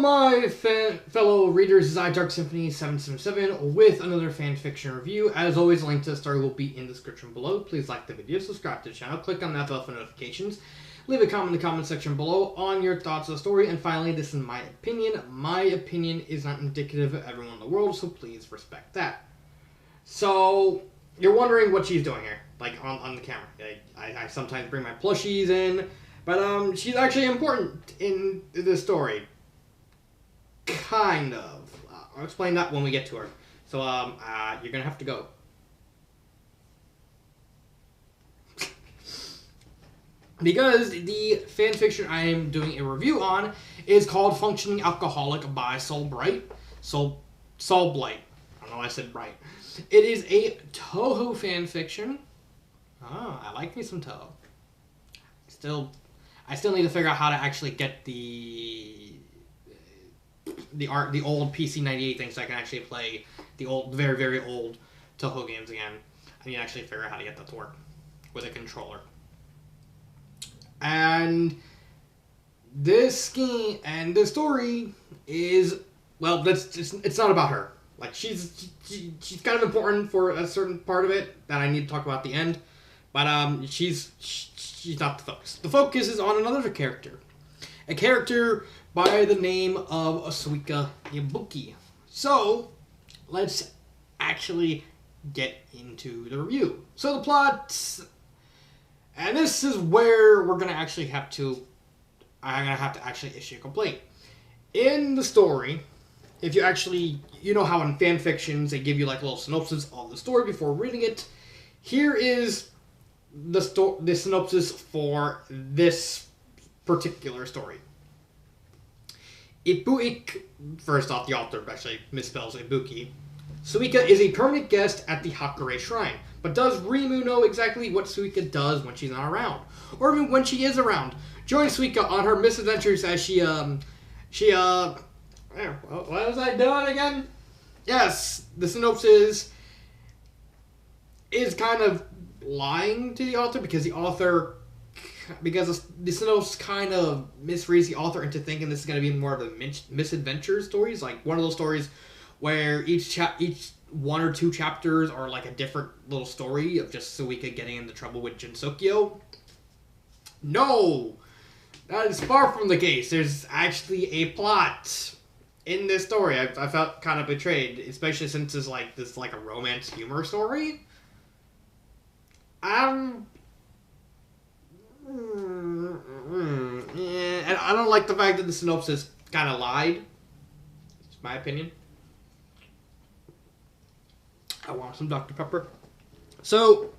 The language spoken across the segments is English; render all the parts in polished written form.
my fellow readers, this is iDarkSymphony777 with another fanfiction review. As always, a link to the story will be in the description below. Please like the video, subscribe to the channel, click on that bell for notifications, leave a comment in the comment section below on your thoughts of the story, and finally, this is my opinion. My opinion is not indicative of everyone in the world, so please respect that. So, you're wondering what she's doing here, like on the camera. I sometimes bring my plushies in, but she's actually important in this story. Kind of. I'll explain that when we get to her. So, you're gonna have to go. Because the fanfiction I am doing a review on is called Functioning Alcoholic by Soul Blight. Soul Blight. I don't know why I said Bright. It is a Touhou fanfiction. I like me some Touhou. I still need to figure out how to actually get the old PC-98 thing, so I can actually play the old, very, very old Touhou games again. I need to actually figure out how to get that to work with a controller. And this game and the story is, well, it's not about her. Like, she's kind of important for a certain part of it that I need to talk about at the end, but she's not the focus. The focus is on another character, a character by the name of Suika Ibuki. So, let's actually get into the review. So the plot, and this is where we're gonna actually I'm gonna have to actually issue a complaint. In the story, if you know how in fan fictions they give you like a little synopsis of the story before reading it. Here is the synopsis for this particular story. First off, the author actually misspells Ibuki. Suika is a permanent guest at the Hakure Shrine, but does Rimu know exactly what Suika does when she's not around? Or even when she is around? Join Suika on her misadventures as what was I doing again? Yes, the synopsis is kind of lying to the author because the synopsis kind of misreads the author into thinking this is going to be more of a misadventure stories, like one of those stories where each one or two chapters are like a different little story of just Suika getting into trouble with Jinsokyo. No! That is far from the case. There's actually a plot in this story. I felt kind of betrayed, especially since it's like a romance humor story. And I don't like the fact that the synopsis kind of lied. It's my opinion. I want some Dr. Pepper. So,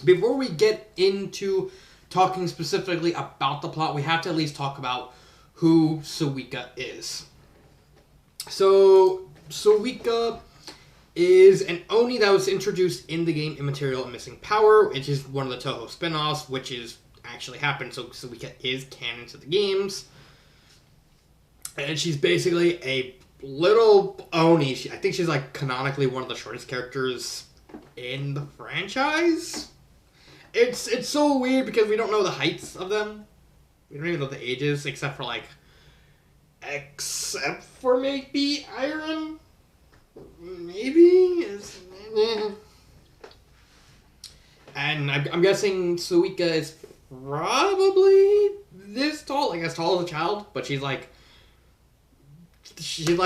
before we get into talking specifically about the plot, we have to at least talk about who Suika is. So, Suika is an Oni that was introduced in the game Immaterial and Missing Power, which is one of the Touhou spin-offs, which is actually happened, so Suika is canon to the games. And she's basically a little Oni. I think she's like canonically one of the shortest characters in the franchise. It's so weird because we don't know the heights of them. We don't even know the ages, except for maybe Iron. Maybe? And I'm guessing Suika is probably this tall, like as tall as a child, but she's like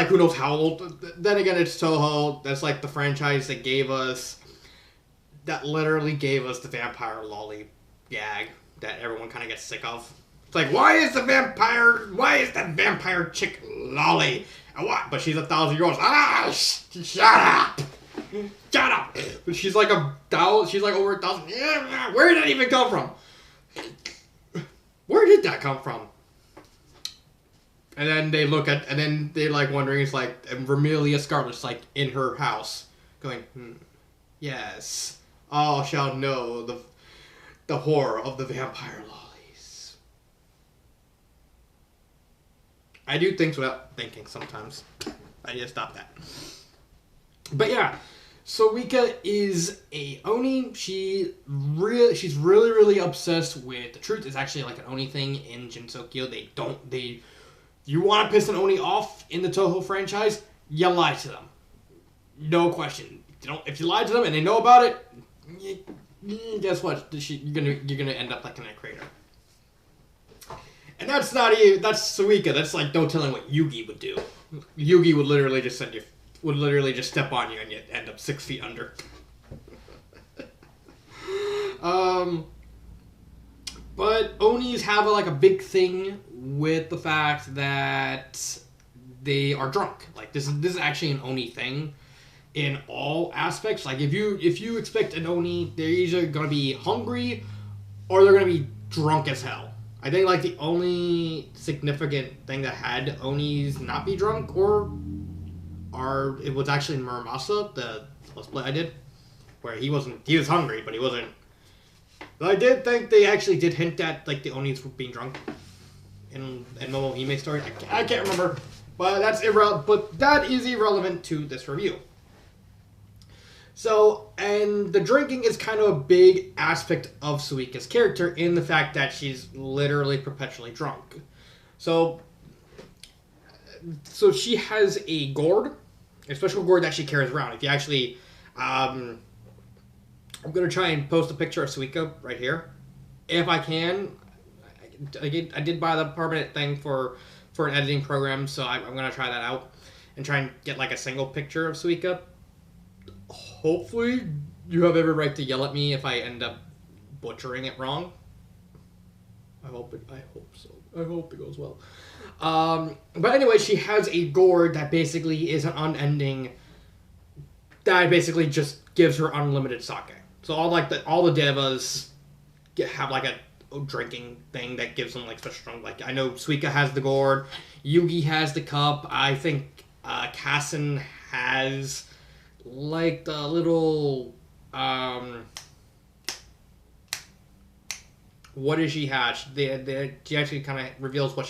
who knows how old. Then again, it's Touhou. That's like the franchise that literally gave us the vampire lolly gag that everyone kind of gets sick of. It's like, why is the vampire chick lolly? And what? But she's 1,000 years old. Shut up! Shut up! But she's like over 1,000. Where did that even come from? Where did that come from? And then they they're like wondering, it's like, and Vermilia Scarlet's like in her house, going, yes, all shall know the horror of the vampire lollies. I do things without thinking sometimes. I need to stop that. But yeah, Suika is a Oni. She's really obsessed with the truth. It's actually like an Oni thing in Jinsokyo. They you want to piss an Oni off in the Touhou franchise, you lie to them. No question. If you lie to them and they know about it, guess what? You're gonna end up like in a crater. And that's not even that's Suika. That's like no telling what Yugi would do. Yugi would literally just step on you and you'd end up 6 feet under. But Onis have a big thing with the fact that they are drunk. Like this is actually an Oni thing in all aspects. Like if you expect an Oni, they're either gonna be hungry or they're gonna be drunk as hell. I think like the only significant thing that had Onis not be drunk it was actually Muramasa, the let's play I did, where he was hungry but he wasn't. But I did think they actually did hint at like the Onis were being drunk in Momohime story. I can't remember, but that is irrelevant to this review. So, and the drinking is kind of a big aspect of Suika's character in the fact that she's literally perpetually drunk. So she has a gourd, a special gourd that she carries around. If you actually, I'm going to try and post a picture of Suika right here. If I can, I did buy the permanent thing for an editing program, so I'm going to try that out and try and get like a single picture of Suika. Hopefully, you have every right to yell at me if I end up butchering it wrong. I hope so. I hope it goes well. But anyway, she has a gourd that basically is an unending. That basically just gives her unlimited sake. So all the devas have like a drinking thing that gives them like special strong. Like I know Suika has the gourd, Yugi has the cup. I think Kassen has like the little what does she have? She actually kind of reveals what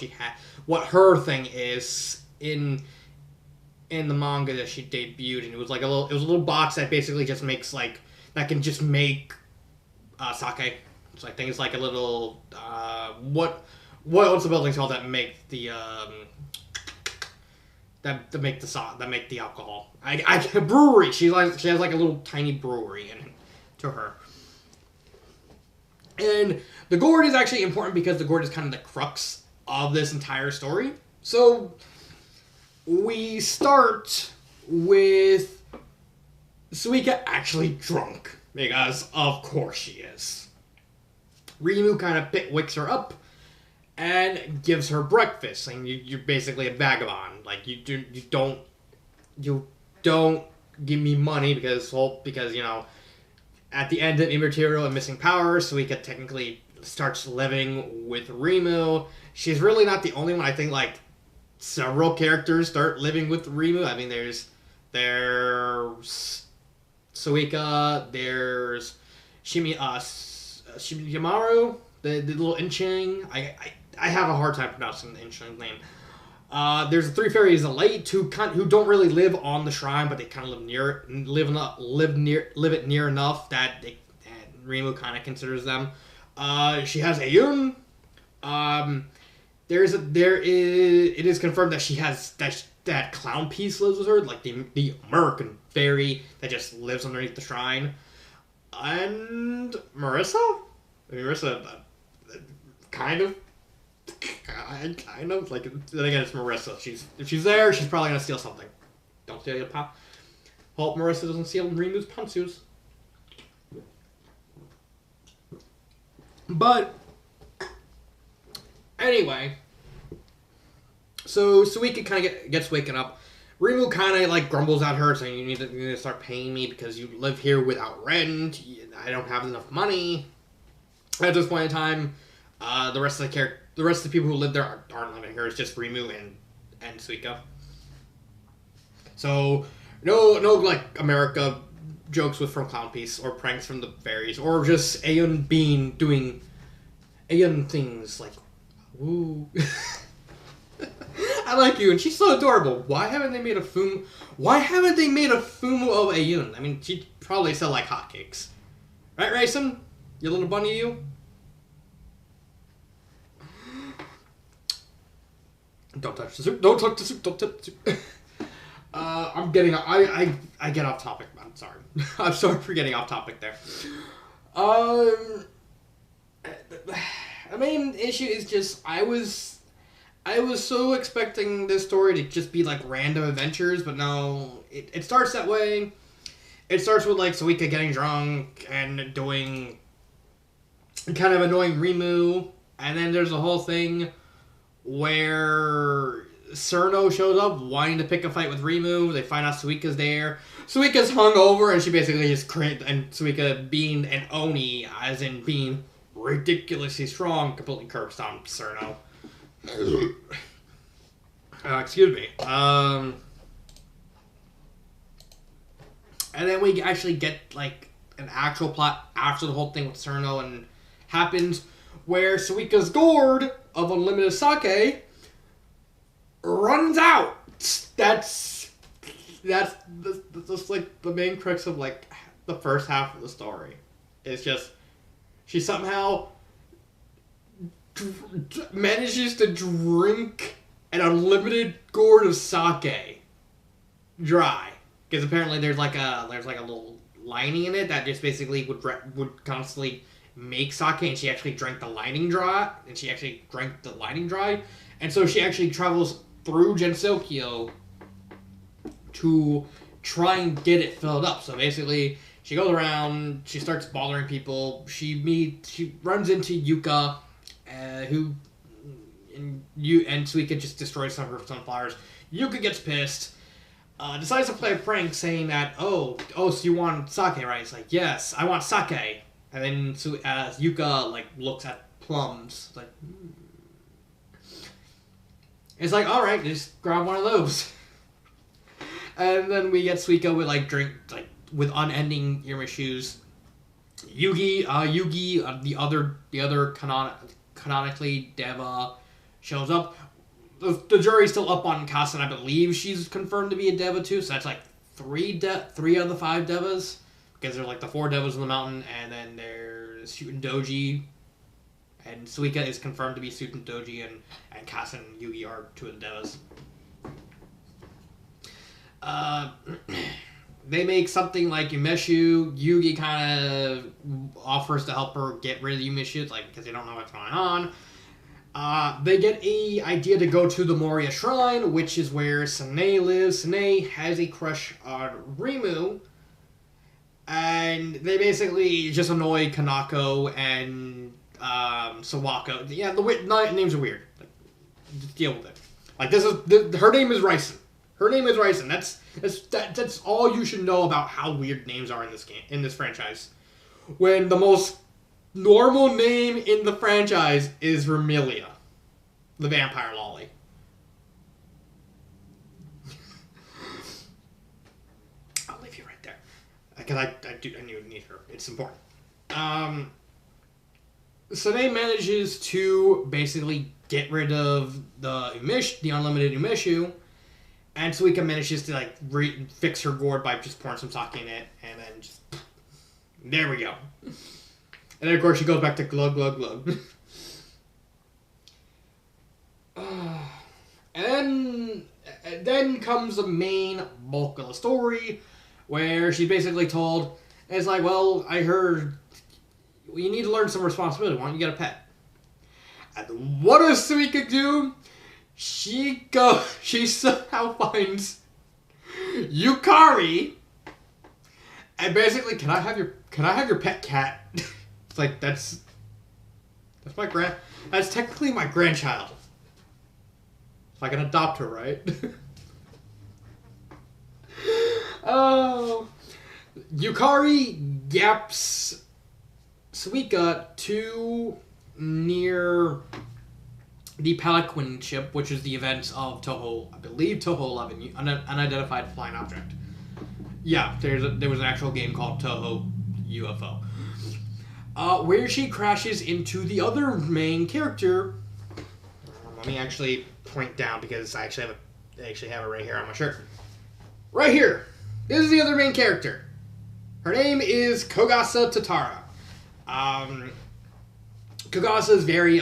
her thing is in the manga that she debuted, and it was a little box that basically just makes that can just make sake. So I think it's like a little what's the building called that make the that make the alcohol. Brewery. She has like a little tiny brewery in to her. And the gourd is actually important because the gourd is kind of the crux of this entire story. So we start with Suika actually drunk, because of course she is. Rimu kind of wicks her up and gives her breakfast, saying you're basically a vagabond. Like you don't give me money because you know, at the end of Immaterial and Missing Power, Suika technically starts living with Rimu. She's really not the only one. I think like several characters start living with Rimu. I mean, there's Suika, there's Shimimaru, the little Inchang. I have a hard time pronouncing the Inchang name. There's the three fairies of light who don't really live on the shrine, but they kind of live it near enough that Rimu kind of considers them. She has Ayun. It is confirmed that she has that clown piece lives with her, like the American fairy that just lives underneath the shrine. And Marissa, kind of like, then again, it's Marissa. If she's there, she's probably gonna steal something. Don't steal your pop. Hope Marissa doesn't steal Rimu's pantsus. But anyway, so Suika kind of gets waken up. Rimu kind of like grumbles at her, saying, "You need to start paying me because you live here without rent. I don't have enough money." At this point in time, the rest of the people who live there aren't living here. It's just Rimu and Suika. So no like America jokes from Clown Piece or pranks from the fairies or just Ayun Bean doing Ayun things like woo. I like you and she's so adorable. Why haven't they made a fumu of Ayun? I mean, she'd probably sell like hotcakes. Right, Rayson? You little bunny, you? Don't touch the soup. Don't touch the soup. Don't touch the soup. I'm getting. I get off topic. I'm sorry. I'm sorry for getting off topic there. The main issue is just I was so expecting this story to just be like random adventures, but no, it starts that way. It starts with like Suika getting drunk and doing kind of annoying Rimu, and then there's a whole thing where Cerno shows up wanting to pick a fight with Rimu. They find out Suika's there. Suika's hungover, and she basically just and Suika being an Oni, as in being ridiculously strong, completely curbs on Cerno. Excuse me. And then we actually get like an actual plot after the whole thing with Cerno and happens, where Suika's gourd of unlimited sake runs out. That's like the main crux of like the first half of the story. It's just she somehow manages to drink an unlimited gourd of sake dry, because apparently there's like a little lining in it that just basically would constantly make sake, and she actually drank the lining dry, and so she actually travels through Gensokyo to try and get it filled up. So basically, she goes around, she starts bothering people, she runs into Yuka, and Suika just destroys some of her sunflowers. Yuka gets pissed, decides to play a prank saying that, so you want sake, right? It's like, yes, I want sake. And then Yuka like looks at plums, like, It's like, all right, just grab one of those. And then we get Suika with with unending Irmishu's. Yugi, the other canonically Deva shows up. The jury's still up on Kasa, and I believe she's confirmed to be a Deva too. So that's like three of the 5 Devas, because there's like the 4 Devas in the mountain, and then there's Shootin' Doji. And Suika is confirmed to be Shootin' Doji, and Kasa and Yugi are 2 of the Devas. They make something like Umeshu. Yugi kind of offers to help her get rid of the Umeshu, because they don't know what's going on. They get a idea to go to the Moria Shrine, which is where Sane lives. Sane has a crush on Rimu, and they basically just annoy Kanako and Sawako. Yeah, the names are weird. Just deal with it. Her name is Raisen. Her name is Raisen. That's all you should know about how weird names are in this franchise. When the most normal name in the franchise is Vermilia, the vampire lolly. I'll leave you right there, because I need her. It's important. Sane manages to basically get rid of the unlimited Umeshu. And Suika manages to fix her gourd by just pouring some sake in it, and then just there we go. And then of course she goes back to glug glug glug. And then comes the main bulk of the story, where she's basically told, it's like, well, I heard you need to learn some responsibility. Why don't you get a pet? And what does Suika do? She somehow finds Yukari, and basically, can I have your pet cat? It's like, that's technically my grandchild. If I can adopt her, right? Oh, Yukari yaps Suika to near the Pelican ship, which is the events of Touhou, I believe Touhou 11, Unidentified Flying Object. Yeah, there was an actual game called Touhou UFO. Where she crashes into the other main character. Let me actually point down, because I actually have it right here on my shirt. Right here. This is the other main character. Her name is Kogasa Tatara. Kogasa is very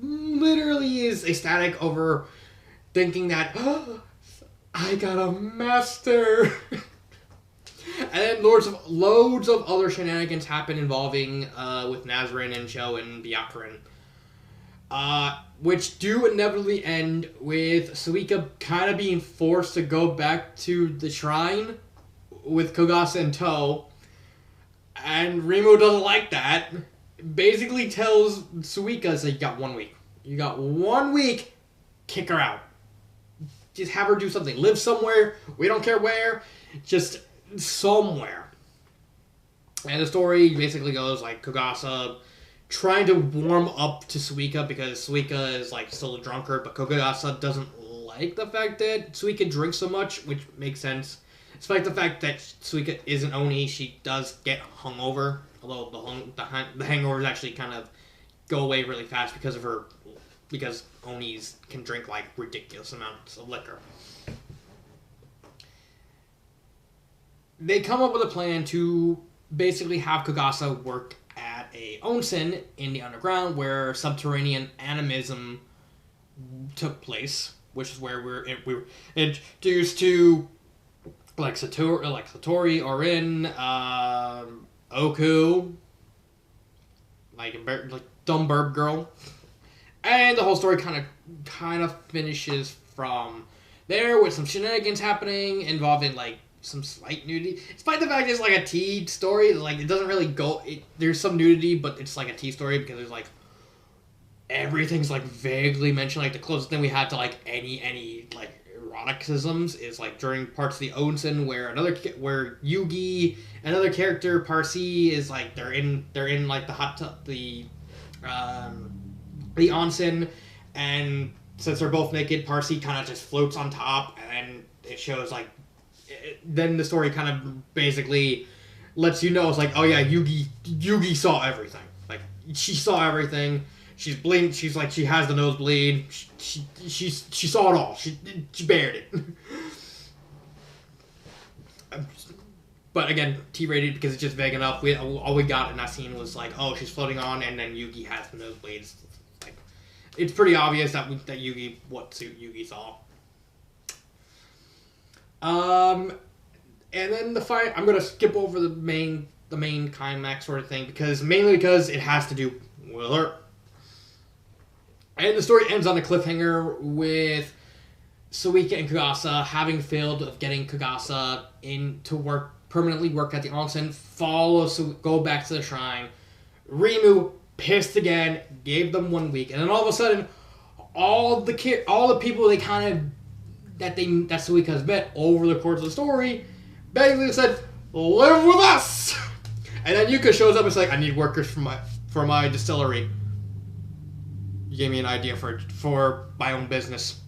literally is ecstatic over thinking that, oh, I got a master. And then loads of other shenanigans happen involving with Nazrin and Cho and Byakuran. Which do inevitably end with Suika kind of being forced to go back to the shrine with Kogasa in tow. And Remo doesn't like that. Basically tells Suika, so you got 1 week. You got 1 week, kick her out. Just have her do something. Live somewhere. We don't care where. Just somewhere. And the story basically goes like Kogasa trying to warm up to Suika because Suika is like still a drunkard, but Kogasa doesn't like the fact that Suika drinks so much, which makes sense. Despite the fact that Suika isn't Oni, she does get hungover, although the hangovers actually kind of go away really fast because Onis can drink like ridiculous amounts of liquor. They come up with a plan to basically have Kogasa work at a onsen in the underground where subterranean animism took place, which is where we were introduced to like Satori, Orin, Oku, like dumb burb girl, and the whole story kind of finishes from there with some shenanigans happening involving like some slight nudity. Despite the fact it's like a tea story, like it doesn't really go. There's some nudity, but it's like a tea story because there's like everything's like vaguely mentioned. Like the closest thing we had to like any like eroticisms is like during parts of the onsen where Yugi, another character Parsi, is like they're in like the hot tub, the onsen, and since they're both naked, Parsi kind of just floats on top, and it shows like. Then the story kind of basically lets you know it's like, oh yeah, Yugi saw everything. Like she saw everything. She's bleeding. She's like she has the nosebleed. She saw it all. She bared it. But again, T-rated because it's just vague enough. All we got in that scene was like, oh, she's floating on, and then Yugi has the nosebleeds. Like, it's pretty obvious that Yugi what suit Yugi saw. And then the fight. I'm gonna skip over the main climax sort of thing mainly because it has to do with her. And the story ends on a cliffhanger with Suika and Kogasa having failed of getting Kogasa in to permanently work at the onsen. Go back to the shrine. Rimu pissed again, gave them 1 week, and then all of a sudden, all the people they kind of that Suika has met over the course of the story basically said, "Live with us." And then Yuka shows up and is like, "I need workers for my distillery. You gave me an idea for my own business.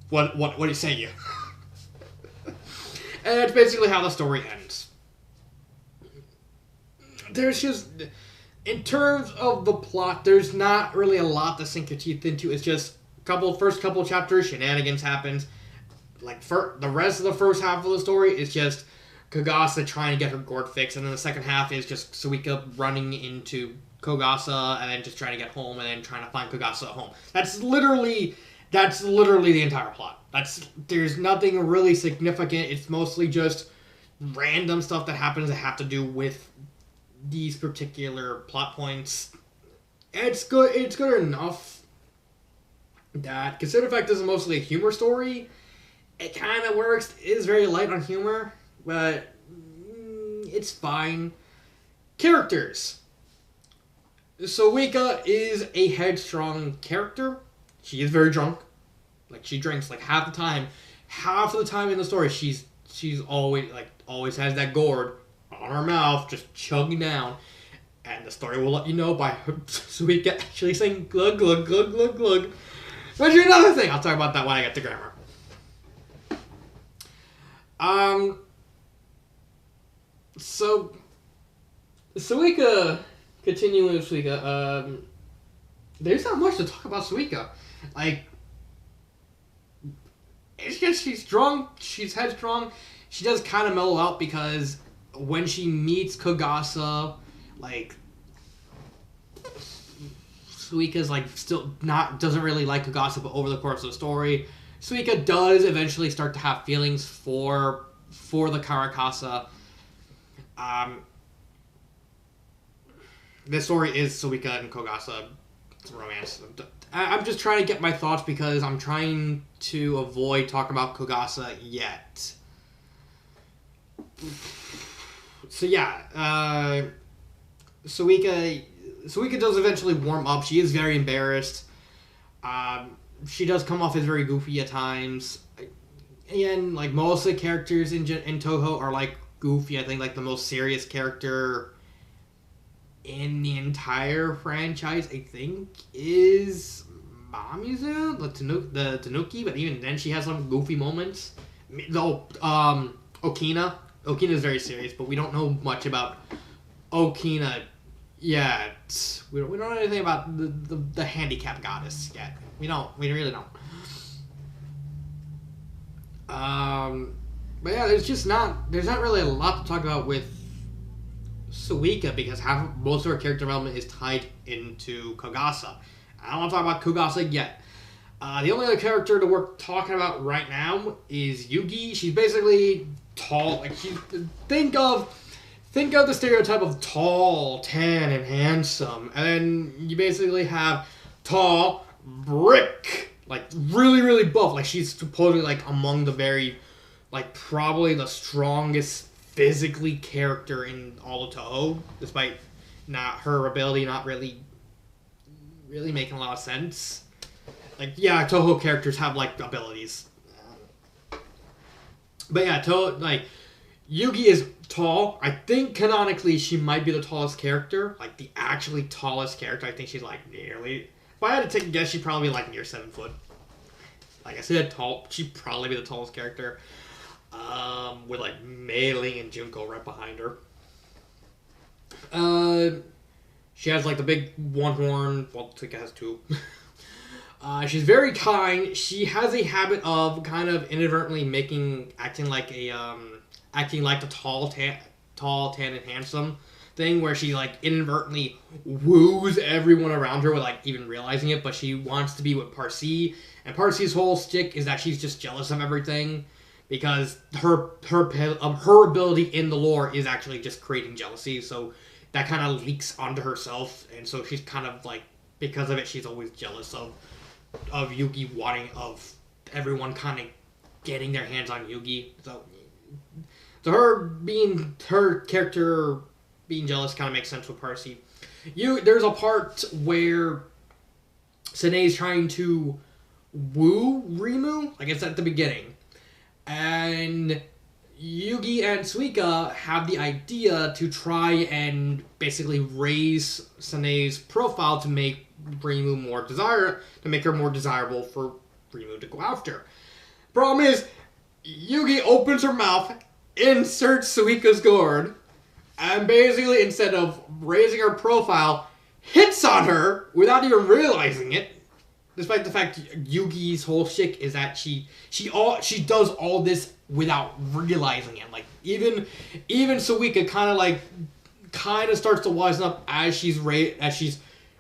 What do you say, you?" And that's basically how the story ends. There's just, in terms of the plot, there's not really a lot to sink your teeth into. It's just first couple chapters, shenanigans happens. Like the rest of the first half of the story is just Kogasa trying to get her gourd fixed, and then the second half is just Suika running into Kogasa and then just trying to get home and then trying to find Kogasa at home. That's literally the entire plot. There's nothing really significant. It's mostly just random stuff that happens that have to do with these particular plot points. It's good enough that, considering the fact this is mostly a humor story, it kind of works. It is very light on humor, but it's fine. Characters. Suika is a headstrong character. She is very drunk. Like, she drinks like half the time. Half of the time in the story, she's always has that gourd on her mouth, just chugging down. And the story will let you know by Suika actually saying glug, glug, glug, glug, glug. Which is another thing. I'll talk about that when I get to grammar. So Suika, continuing with Suika, there's not much to talk about Suika. Like, it's just she's drunk, she's headstrong. She does kind of mellow out because when she meets Kogasa, like, Suika's like still doesn't really like Kogasa, but over the course of the story, Suika does eventually start to have feelings for the Karakasa. This story is Suika and Kogasa. It's a romance. I'm just trying to get my thoughts because I'm trying to avoid talking about Kogasa yet. So yeah, Suika does eventually warm up. She is very embarrassed. She does come off as very goofy at times. And like most of the characters in Touhou are like goofy. I think like the most serious character in the entire franchise, I think, is Mamizu, the Tanuki. But even then, she has some goofy moments. Though Okina is very serious, but we don't know much about Okina yet. We don't know anything about the handicap goddess yet. We really don't. But yeah, there's not really a lot to talk about with Suika because most of her character development is tied into Kogasa. I don't want to talk about Kogasa yet. The only other character that we're talking about right now is Yugi. She's basically tall. Like think of the stereotype of tall, tan, and handsome, and then you basically have tall, brick, like really, really buff. Like she's supposedly like among the very, like probably the strongest physically character in all of Touhou, despite not her ability not really making a lot of sense. Like yeah, Touhou characters have like abilities, but yeah, Yugi is tall. I think canonically she might be the tallest character, like the actually tallest character. I think she's like nearly. If I had to take a guess, she'd probably be like near 7 foot. Like I said, tall. She'd probably be the tallest character. With like Mei Ling and Junko right behind her. She has like the big one horn. Well, Suika has 2. She's very kind. She has a habit of kind of inadvertently acting like the tall, tan, and handsome thing, where she like inadvertently woos everyone around her without like even realizing it. But she wants to be with Parsi, and Parsi's whole shtick is that she's just jealous of everything because her ability in the lore is actually just creating jealousy. So that kind of leaks onto herself, and so she's kind of like, because of it, she's always jealous of Yugi of everyone kind of getting their hands on Yugi. So her character being jealous kind of makes sense with Parsi. There's a part where Sanae's trying to woo Rimu, like it's at the beginning, and Yugi and Suika have the idea to try and basically raise Sanae's profile to make Rimu make her more desirable for Rimu to go after. Problem is, Yugi opens her mouth, inserts Suika's gourd, and basically instead of raising her profile, hits on her without even realizing it. Despite the fact Yugi's whole shtick is that she does all this without realizing it. Like even Suika kind of starts to wisen up as she's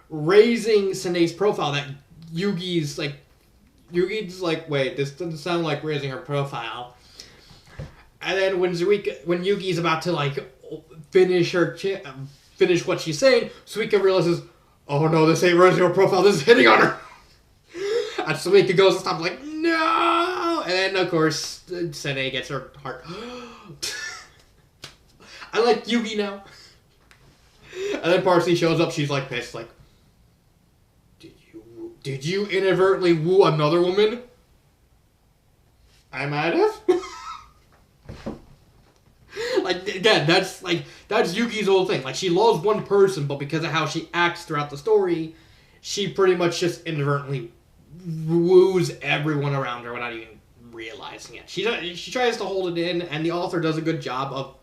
raising Sanae's profile. That Yugi's like, wait, this doesn't sound like raising her profile. And then when Yugi's about to like finish what she's saying, Suika realizes, oh no, this ain't raising her profile, this is hitting on her. And Suika goes and stops like, no! And then, of course, Sanae gets her heart. I like Yugi now. And then Parsi shows up, she's like pissed, like, did you inadvertently woo another woman? I might have. Like, again, that's Yuki's whole thing. Like, she loves one person, but because of how she acts throughout the story, she pretty much just inadvertently woos everyone around her without even realizing it. She tries to hold it in, and the author does a good job of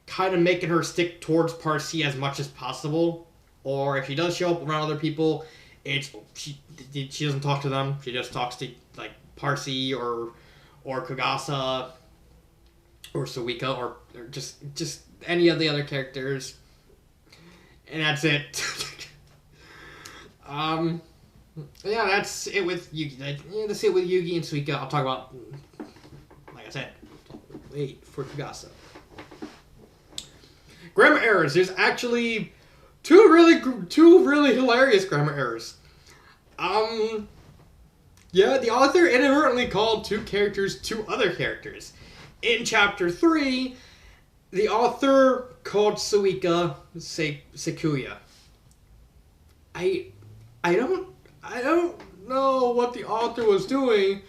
kind of making her stick towards Parsi as much as possible. Or if she does show up around other people, she doesn't talk to them. She just talks to like Parsi or Kogasa or Suika or just any of the other characters, and that's it. Yeah, that's it with Yugi. That's it with Yugi and Suika. I'll talk about, like I said, wait for Kagasa. Grammar errors. There's actually two really hilarious grammar errors. Yeah, the author inadvertently called two characters two other characters. In chapter 3, the author called Suika Sekuya. I don't know what the author was doing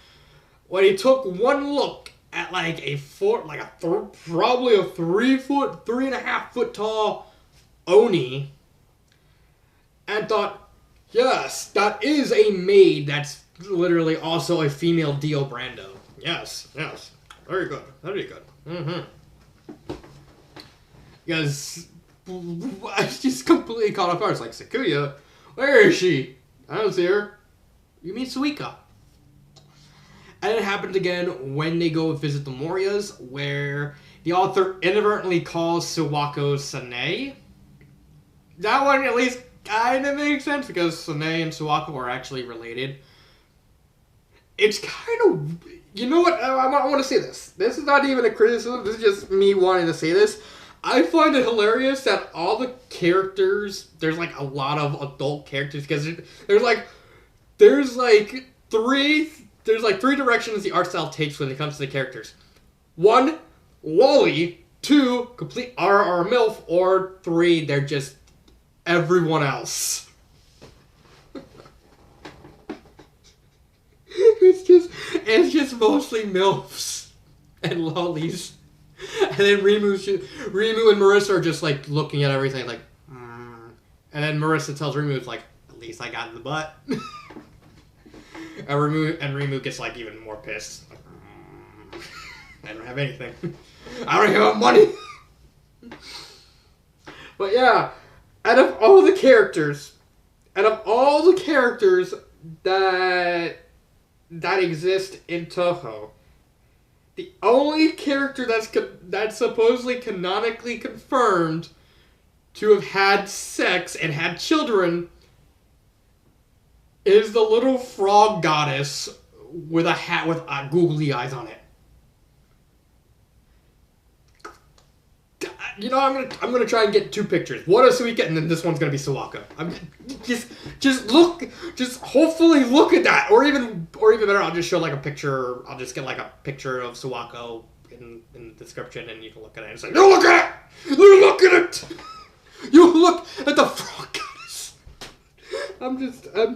when he took one look at like probably a 3.5 foot tall Oni and thought, yes, that is a maid that's literally also a female Dio Brando. Yes, very good, Because I was just completely caught off guard. It's like, Sekuya, where is she? I don't see her. You mean Suika? And it happened again when they go visit the Morias, where the author inadvertently calls Suwako Sane. That one at least kind of makes sense, because Sane and Suwako are actually related. It's kind of... You know what? I want to say this. This is not even a criticism. This is just me wanting to say this. I find it hilarious that all the characters... There's like a lot of adult characters, because there's like three directions the art style takes when it comes to the characters. 1, lolly. 2, complete RR MILF. Or 3, they're just everyone else. It's just mostly MILFs and lollies. And then Rimu and Marissa are just like looking at everything like, And then Marissa tells Rimu, it's like, at least I got in the butt. And Rimu gets like even more pissed. Like, I don't have anything. I don't even have money. But yeah, out of all the characters that exist in Touhou, the only character that's supposedly canonically confirmed to have had sex and had children is the little frog goddess with a hat with googly eyes on it. You know, I'm gonna try and get 2 pictures. One of Suika, and then this one's gonna be Suwako. Just hopefully look at that, or even better, I'll just show like a picture. I'll just get like a picture of Suwako in the description, and you can look at it and say, "You look at it! You look at it! You look at the frog goddess." I'm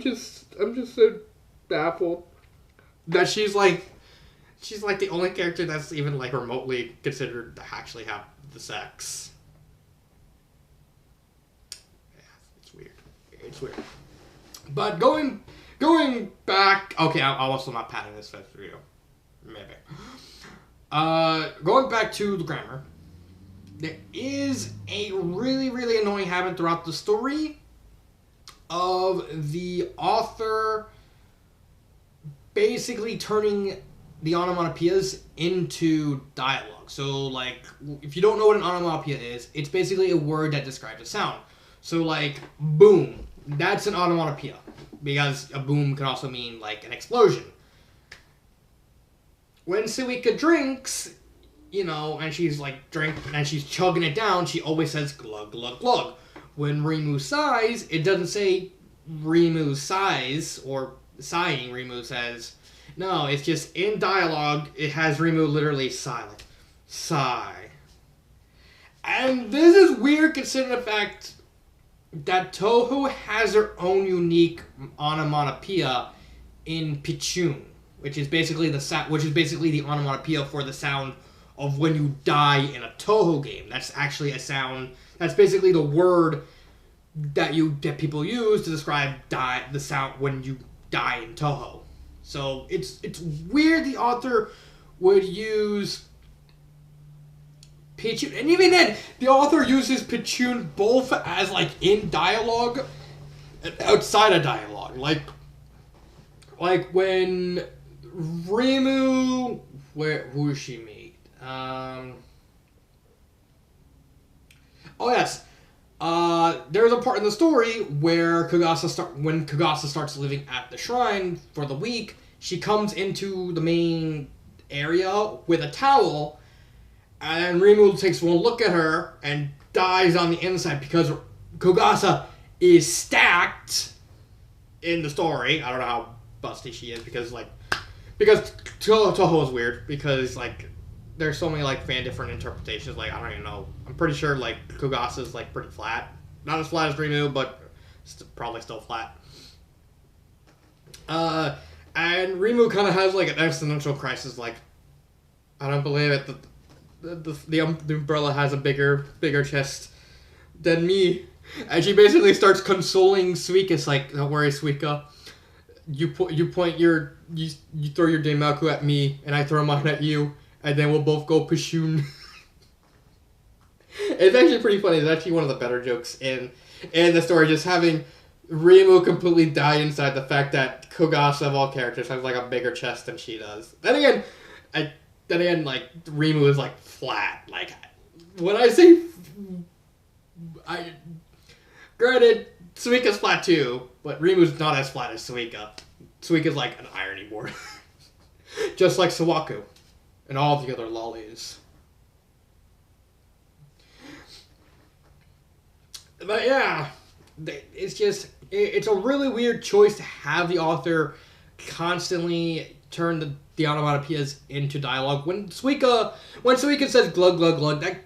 just so baffled that she's like the only character that's even like remotely considered to actually have the sex. Yeah, it's weird. But going back, okay, I'll also not padding this fifth review. Maybe. Going back to the grammar, there is a really, really annoying habit throughout the story of the author basically turning the onomatopoeias into dialogue. So, like, if you don't know what an onomatopoeia is, it's basically a word that describes a sound. So, like, boom, that's an onomatopoeia, because a boom can also mean, like, an explosion. When Suika drinks, you know, and she's, like, drinking, and she's chugging it down, she always says glug, glug, glug. When Rimu sighs, it doesn't say Rimu sighs, or sighing, Rimu says. No, it's just in dialogue, it has Rimu literally silent. Sigh. And this is weird considering the fact that Touhou has her own unique onomatopoeia in Pichun, which is basically the onomatopoeia for the sound of when you die in a Touhou game. That's actually a sound. That's basically the word that people use to describe the sound when you die in Touhou. So it's weird the author would use Pichun, and even then, the author uses Pichun both as like in dialogue and outside of dialogue. Like when Rimu, who is she made? Oh yes, There's a part in the story where when Kagasa starts living at the shrine for the week, she comes into the main area with a towel, and Rimu takes one look at her and dies on the inside because Kagasa is stacked in the story. I don't know how busty she is because Touhou is weird because there's so many different interpretations. I don't even know. I'm pretty sure Kugasa's pretty flat, not as flat as Rimu, but probably still flat. And Rimu kind of has an existential crisis. I don't believe it. The umbrella has a bigger chest than me, and she basically starts consoling Suika. Don't worry, Suika. You throw your Daimaku at me, and I throw mine at you. And then we'll both go Pashoon. It's actually pretty funny. It's actually one of the better jokes in the story. Just having Rimu completely die inside the fact that Kogasa of all characters has a bigger chest than she does. Then again, Rimu is flat. When I say, granted, Suika's flat too, but Rimu's not as flat as Suika. Suika's an ironing board, just like Sawaku. And all the other lollies. But yeah, it's a really weird choice to have the author constantly turn the onomatopoeias into dialogue. When Suika says glug glug glug, that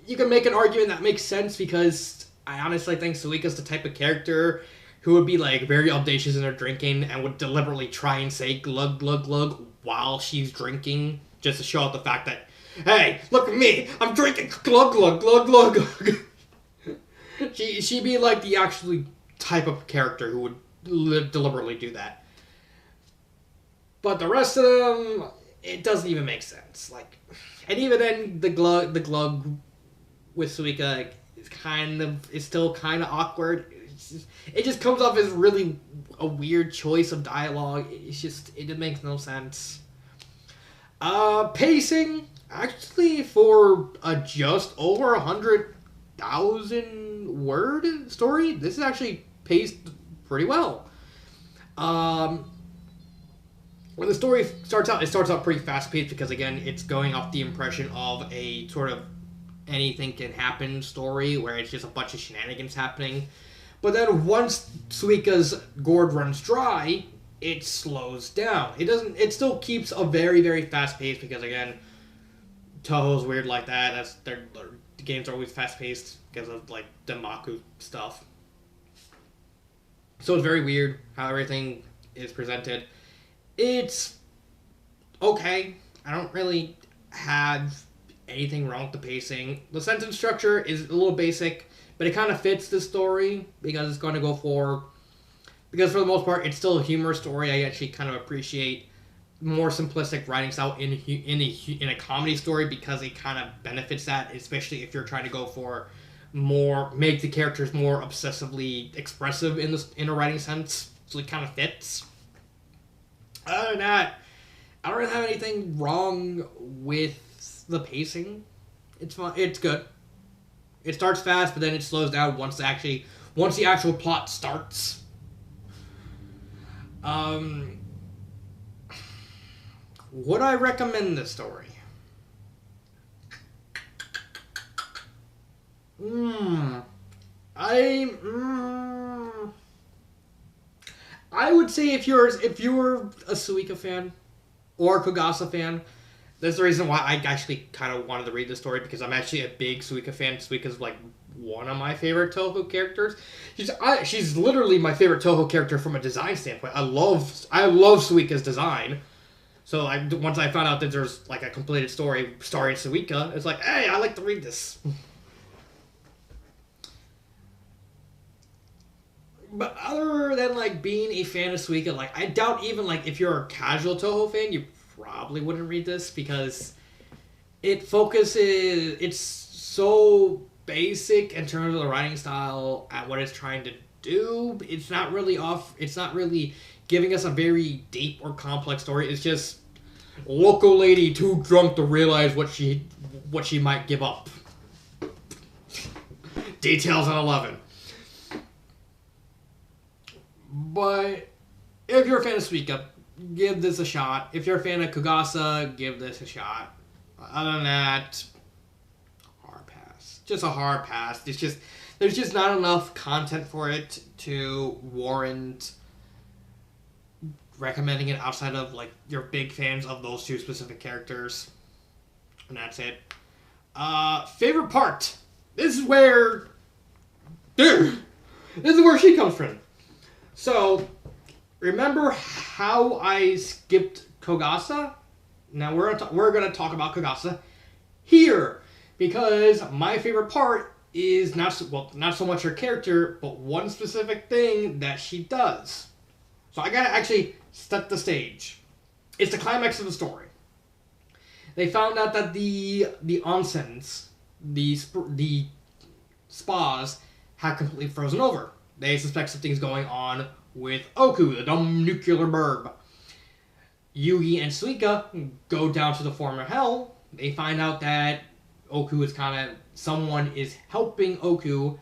you can make an argument that makes sense because I honestly think Suika's the type of character who would be very audacious in her drinking and would deliberately try and say glug glug glug while she's drinking. Just to show out the fact that, hey, look at me, I'm drinking glug glug glug glug glug. She'd be the actually type of character who would deliberately do that. But the rest of them, it doesn't even make sense. And even then, the glug with Suika is still kind of awkward. It just comes off as really a weird choice of dialogue. It makes no sense. Pacing, actually, for a just over 100,000 word story, this is actually paced pretty well. When the story starts out, it starts out pretty fast-paced because, again, it's going off the impression of a sort of anything can happen story where it's just a bunch of shenanigans happening. But then once Suika's gourd runs dry, it slows down. It still keeps a very, very fast pace because, again, Touhou's weird like that. The games are always fast paced because of Damaku stuff. So it's very weird how everything is presented. It's okay. I don't really have anything wrong with the pacing. The sentence structure is a little basic, but it kind of fits the story because it's going to go for... Because for the most part, it's still a humor story. I actually kind of appreciate more simplistic writing style in a comedy story because it kind of benefits that, especially if you're trying to go for make the characters more obsessively expressive in a writing sense. So it kind of fits. Other than that, I don't really have anything wrong with the pacing. It's fun. It's good. It starts fast, but then it slows down once the actual plot starts. Would I recommend this story? I would say if you're a Suika fan or a Kogasa fan, that's the reason why I actually kind of wanted to read this story, because I'm actually a big Suika fan. Suika's one of my favorite Touhou characters. She's literally my favorite Touhou character from a design standpoint. I love Suika's design. So once I found out that there's a completed story starring Suika, it's hey, I like to read this. But other than being a fan of Suika, I doubt even if you're a casual Touhou fan, you probably wouldn't read this because it's so basic in terms of the writing style and what it's trying to do. It's not really giving us a very deep or complex story. It's just local lady too drunk to realize what she might give up. details at 11. But if you're a fan of Suika, give this a shot. If you're a fan of Kogasa, give this a shot. Other than that, hard pass. Just a hard pass. There's just not enough content for it to warrant recommending it outside of like your big fans of those two specific characters. And that's it. Favorite part. This is where she comes from. So, remember how I skipped Kogasa? Now we're gonna talk about Kogasa here, because my favorite part is not so much her character, but one specific thing that she does. So I gotta actually set the stage. It's the climax of the story. They found out that the onsens, the spas, have completely frozen over. They suspect something's going on with Oku, the dumb nuclear burb. Yugi and Suika go down to the former hell. They find out that Oku is someone is helping Oku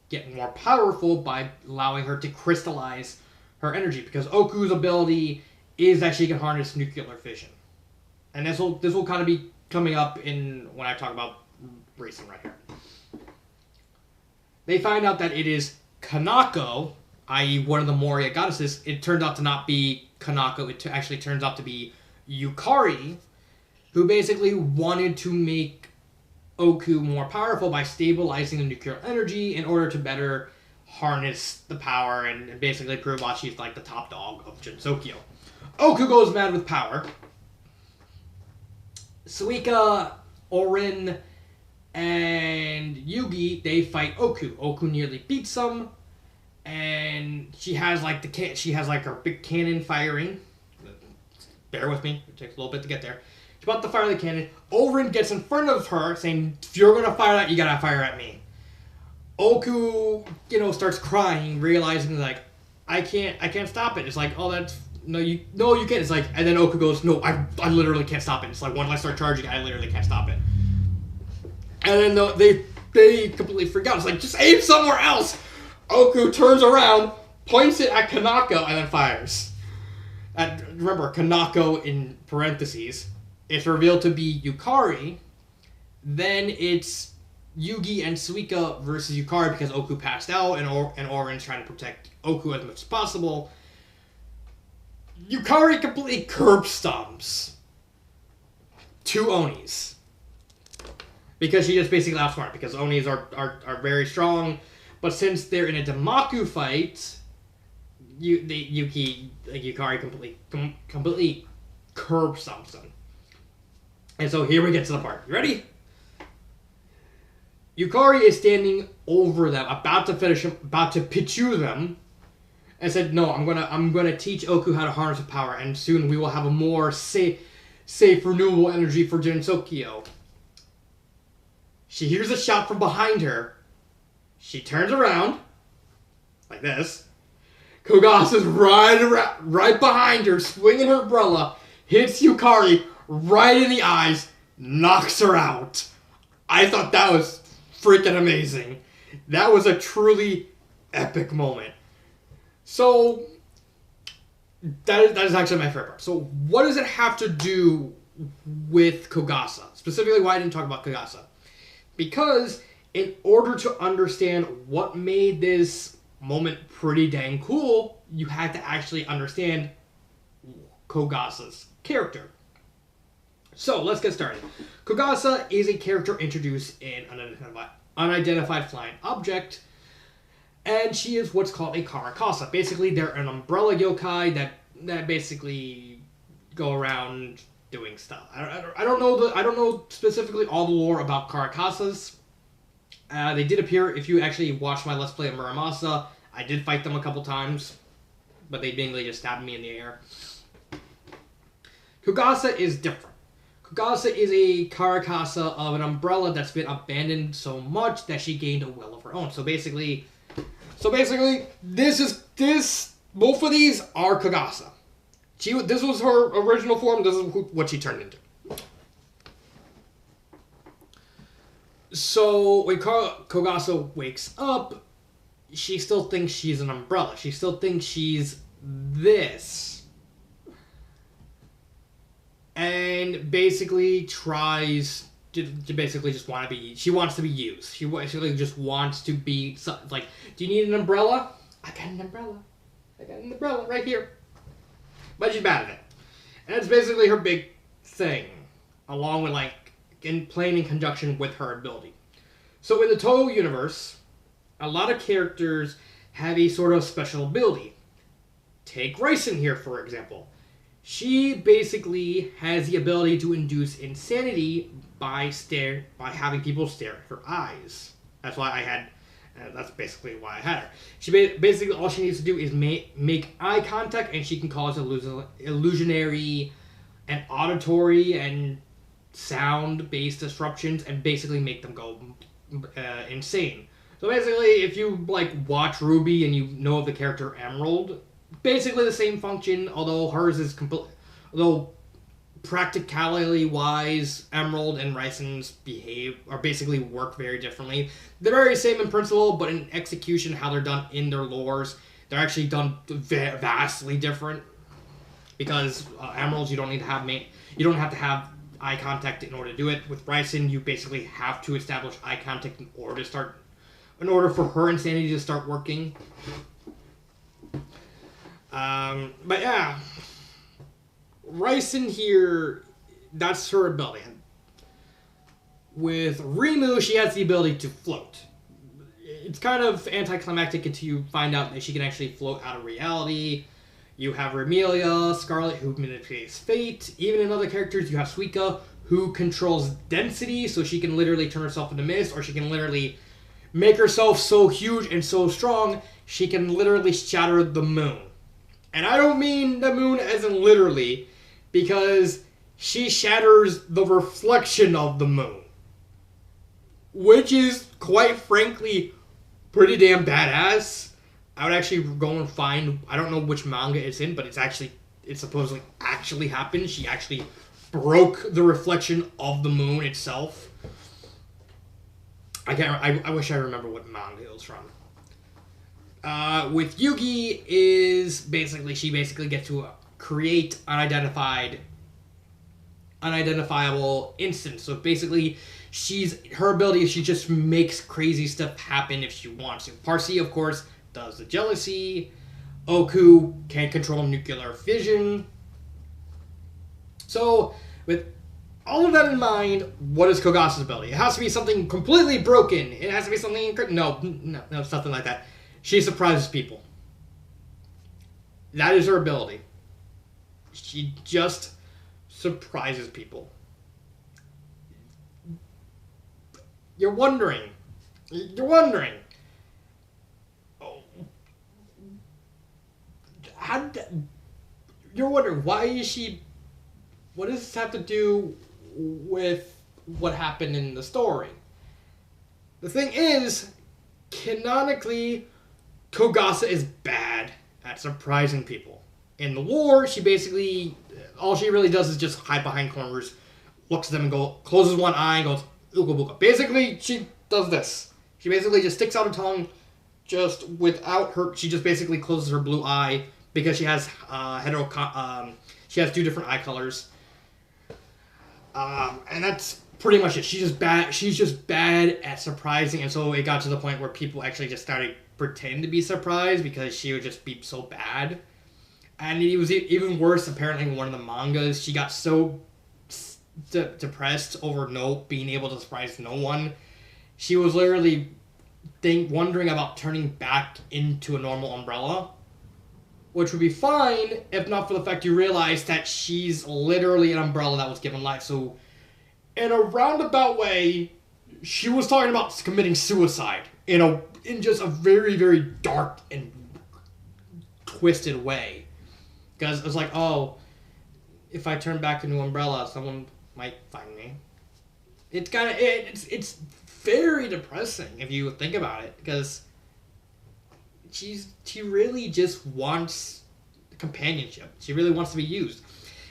get more powerful by allowing her to crystallize her energy, because Oku's ability is that she can harness nuclear fission. And this will kind of be coming up in when I talk about racing right here. They find out that it is Kanako, i.e. one of the Moria goddesses. It turns out to not be Kanako. It actually turns out to be Yukari, who basically wanted to make Oku more powerful by stabilizing the nuclear energy in order to better harness the power and basically prove that she's like the top dog of Jinsokyo. Oku goes mad with power. Suika, Orin, and Yugi, they fight Oku. Oku nearly beats them, and she has like her big cannon firing. Bear with me; it takes a little bit to get there. She's about to fire the cannon. Orin gets in front of her, saying, "If you're gonna fire that, you gotta fire at me." Oku, starts crying, realizing like, I can't stop it. It's like, oh, that's no, you can't. It's like, and then Oku goes, no, I literally can't stop it. It's like, once I start charging, I literally can't stop it. And then they completely freak out. It's like, just aim somewhere else. Oku turns around, points it at Kanako, and then fires. Remember, Kanako in parentheses. It's revealed to be Yukari. Then it's Yugi and Suika versus Yukari because Oku passed out, and Orin's trying to protect Oku as much as possible. Yukari completely curb stomps two Onis. Because she just basically outsmart, because Onis are very strong, but since they're in a Damaku fight, Yukari completely curb stomps them. And so here we get to the part. You ready? Yukari is standing over them, about to finish them, about to Pichu them, and said, "No, I'm gonna teach Oku how to harness the power, and soon we will have a more safe, renewable energy for Jinsokyo." She hears a shot from behind her. She turns around, like this. Kogasa's right behind her, swinging her umbrella, hits Yukari right in the eyes, knocks her out. I thought that was freaking amazing. That was a truly epic moment. So, that is actually my favorite part. So, what does it have to do with Kogasa? Specifically, why I didn't talk about Kogasa. Because, in order to understand what made this moment pretty dang cool, you had to actually understand Kogasa's character. So, let's get started. Kogasa is a character introduced in Unidentified Flying Object, and she is what's called a Karakasa. Basically, they're an umbrella yokai that basically go around doing stuff. I don't know specifically all the lore about Karakasas. They did appear, if you actually watched my Let's Play of Muramasa, I did fight them a couple times, but they basically just stabbed me in the air. Kogasa is different. Kogasa is a Karakasa of an umbrella that's been abandoned so much that she gained a will of her own. So basically, both of these are Kogasa. This was her original form. This is what she turned into. So when Kogasa wakes up, she still thinks she's an umbrella. She still thinks she's this. And basically tries to basically just want to be... She wants to be used. She basically just wants to be... Like, do you need an umbrella? I got an umbrella. I got an umbrella right here. But she's bad at it. And that's basically her big thing. Along with, like, playing in conjunction with her ability. So in the Touhou universe, a lot of characters have a sort of special ability. Take Ryson here, for example. She basically has the ability to induce insanity by having people stare at her eyes. That's why I had... that's basically why I had her. She basically, all she needs to do is make eye contact, and she can cause illusionary and auditory and sound-based disruptions and basically make them go insane. So basically, if you like watch Ruby and you know of the character Emerald, basically the same function, although hers is although practicality-wise, Emerald and Ryson's basically work very differently. They're very same in principle, but in execution, how they're done in their lores, they're actually done vastly different. Because Emeralds, you don't have to have eye contact in order to do it. With Ryson, you basically have to establish eye contact in order for her insanity to start working. But yeah, Ryson here, that's her ability. With Rimu, she has the ability to float. It's kind of anticlimactic until you find out that she can actually float out of reality. You have Remelia, Scarlet, who manipulates fate. Even in other characters, you have Suika, who controls density, so she can literally turn herself into mist, or she can literally make herself so huge and so strong, she can literally shatter the moon. And I don't mean the moon as in literally, because she shatters the reflection of the moon. Which is, quite frankly, pretty damn badass. I would actually go and find... I don't know which manga it's in, but it supposedly actually happened. She actually broke the reflection of the moon itself. I wish I remember what manga it was from. With Yugi is basically... She basically gets to create unidentifiable instance. So basically, her ability is she just makes crazy stuff happen if she wants to. Parsi, of course, does the jealousy. Oku can control nuclear fission. So, with all of that in mind, what is Kogasa's ability? It has to be something completely broken. It has to be something... No, something like that. She surprises people. That is her ability. She just surprises people. You're wondering. You're wondering, why is she... What does this have to do with what happened in the story? The thing is, canonically, Kogasa is bad at surprising people. In the lore, she basically... All she really does is just hide behind corners, looks at them and closes one eye and goes, ooga booga. Basically, she does this. She basically just sticks out her tongue, just without her... She just basically closes her blue eye, because she has she has two different eye colors. And that's pretty much it. She's just bad at surprising, and so it got to the point where people actually just started pretending to be surprised because she would just be so bad. And it was even worse, apparently, in one of the mangas. She got so depressed over being able to surprise no one. She was literally wondering about turning back into a normal umbrella. Which would be fine, if not for the fact you realize that she's literally an umbrella that was given life. So, in a roundabout way, she was talking about committing suicide in just a very, very dark and twisted way. Because it's like, oh, if I turn back into umbrella, someone might find me. It's kind of... It's very depressing if you think about it, because... She really just wants companionship. She really wants to be used.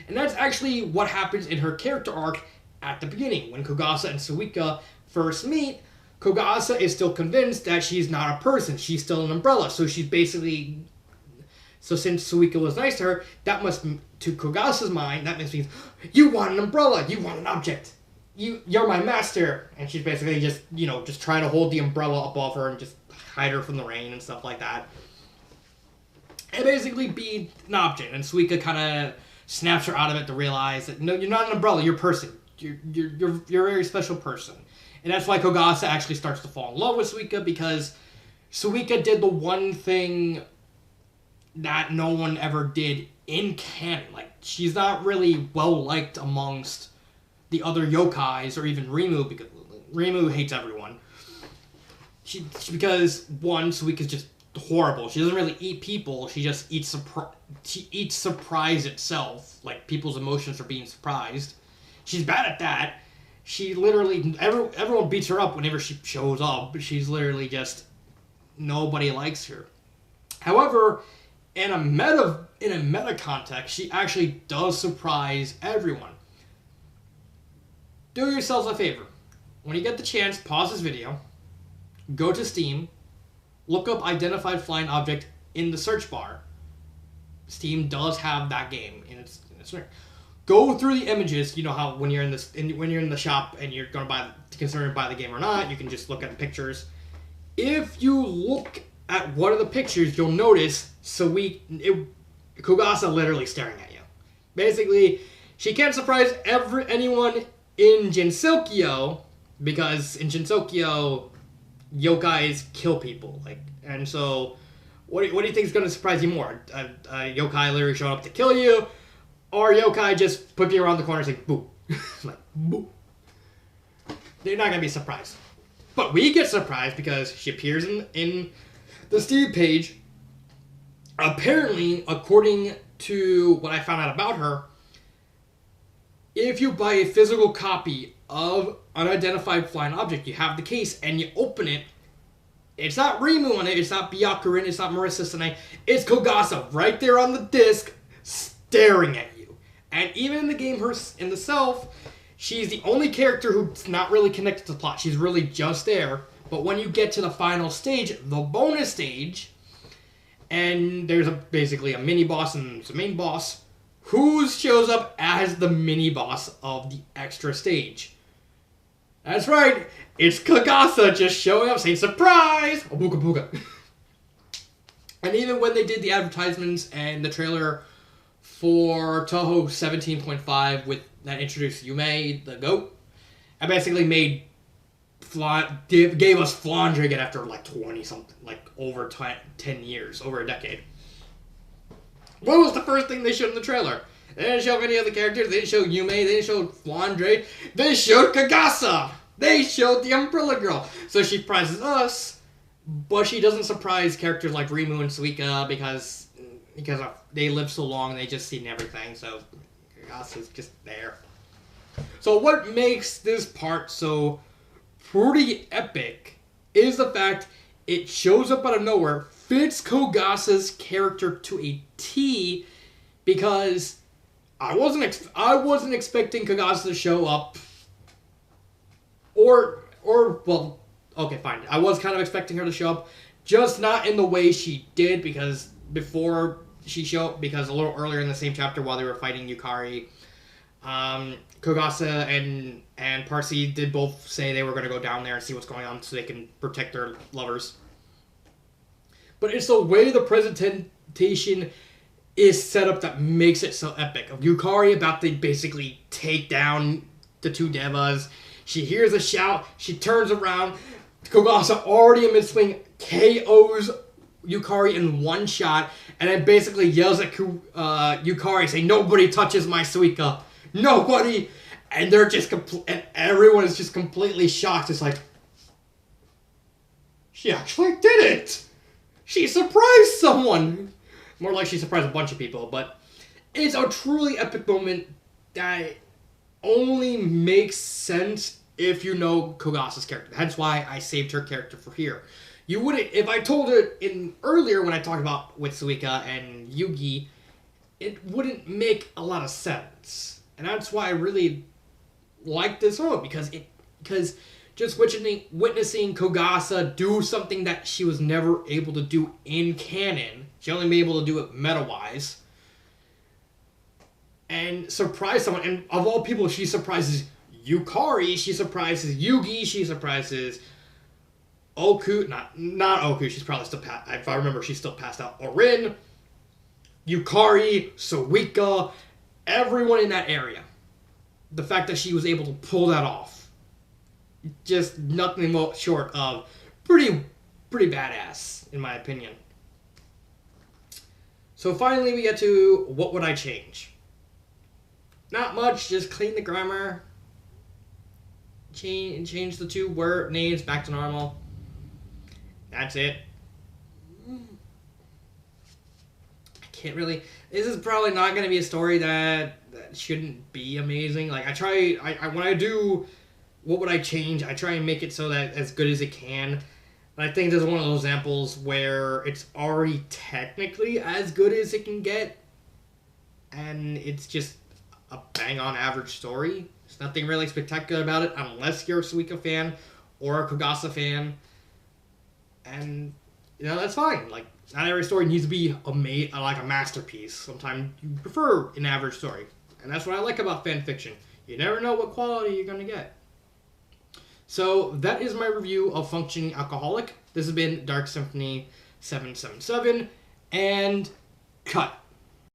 And that's actually what happens in her character arc at the beginning. When Kogasa and Suika first meet, Kogasa is still convinced that she's not a person. She's still an umbrella. So she's basically... So since Suika was nice to her, that must, to Kogasa's mind, that means, you want an umbrella, you want an object. You're my master. And she's basically just, just trying to hold the umbrella above her and just hide her from the rain and stuff like that. And basically be an object. And Suika kind of snaps her out of it to realize that, no, you're not an umbrella, you're a person. You're a very special person. And that's why Kogasa actually starts to fall in love with Suika, because Suika did the one thing that no one ever did in canon. Like, she's not really well-liked amongst the other yokais, or even Rimu, because Rimu hates everyone. Because, one, Suika's just horrible. She doesn't really eat people, she just eats surprise itself. Like, people's emotions are being surprised. She's bad at that. She literally, everyone beats her up whenever she shows up, but she's literally just, nobody likes her. However, in a meta context, she actually does surprise everyone. Do yourselves a favor. When you get the chance, pause this video, go to Steam, look up Identified Flying Object in the search bar. Steam does have that game in its go through the images. You know how when you're in the shop and you're gonna considering buy the game or not, you can just look at the pictures. If you look at one of the pictures, you'll notice Kogasa literally staring at you. Basically, she can't surprise anyone in Jinsokyo, because in Jinsokyo, yokais kill people. And so, what do you think is going to surprise you more? A yokai literally showing up to kill you, or yokai just put you around the corner and say, boo. Like, boo. They're not going to be surprised. But we get surprised because she appears in the Steam page. Apparently, according to what I found out about her, if you buy a physical copy of Unidentified Flying Object, you have the case and you open it, it's not Rimu on it, it's not Byakurin, it's not Marissa Sane, it's Kogasa right there on the disc, staring at you. And even in the game in itself, she's the only character who's not really connected to the plot. She's really just there. But when you get to the final stage, the bonus stage, and there's basically a mini-boss and the main boss, who shows up as the mini-boss of the extra stage? That's right, it's Kogasa just showing up saying, surprise! Obuka buka. And even when they did the advertisements and the trailer for Touhou 17.5 that introduced Yume, the goat, I basically gave us Flandre again after like 20-something, like over 10 years, over a decade. What was the first thing they showed in the trailer? They didn't show any other characters, they didn't show Yume, they didn't show Flandre, they showed Kogasa! They showed the Umbrella Girl! So she surprises us, but she doesn't surprise characters like Rimu and Suika because they live so long, they just seen everything, so Kogasa's just there. So what makes this part so pretty epic is the fact it shows up out of nowhere, fits Kogasa's character to a T, because I wasn't expecting Kogasa to show up, well, okay, fine. I was kind of expecting her to show up, just not in the way she did, because before she showed up, because a little earlier in the same chapter while they were fighting Yukari, Kogasa and Parsi did both say they were going to go down there and see what's going on so they can protect their lovers. But it's the way the presentation is set up that makes it so epic. Of Yukari about to basically take down the two Devas. She hears a shout, she turns around, Kogasa already in mid-swing KOs Yukari in one shot, and then basically yells at Yukari saying, nobody touches my Suika. Nobody! And they're just and everyone is just completely shocked. It's like, she actually did it! She surprised someone! More like she surprised a bunch of people, but it's a truly epic moment that only makes sense if you know Kogasa's character. That's why I saved her character for here. You wouldn't, if I told it earlier when I talked about with Suika and Yugi, it wouldn't make a lot of sense. And that's why I really like this moment because just witnessing Kogasa do something that she was never able to do in canon. She only been able to do it meta-wise. And surprise someone. And of all people, she surprises Yukari. She surprises Yugi. She surprises Oku. Not Oku. She's probably still passed. If I remember, she's still passed out. Orin. Yukari. Suika. Everyone in that area. The fact that she was able to pull that off. Just nothing more short of pretty badass, in my opinion. So finally we get to what would I change? Not much, just clean the grammar. Change the two word names back to normal. That's it. I can't really... This is probably not going to be a story that shouldn't be amazing. Like, when I do... What would I change? I try and make it so that as good as it can. And I think this is one of those examples where it's already technically as good as it can get. And it's just a bang-on average story. There's nothing really spectacular about it unless you're a Suika fan or a Kogasa fan. And, that's fine. Like, not every story needs to be like a masterpiece. Sometimes you prefer an average story. And that's what I like about fan fiction. You never know what quality you're going to get. So that is my review of Functioning Alcoholic. This has been Dark Symphony 777, and cut.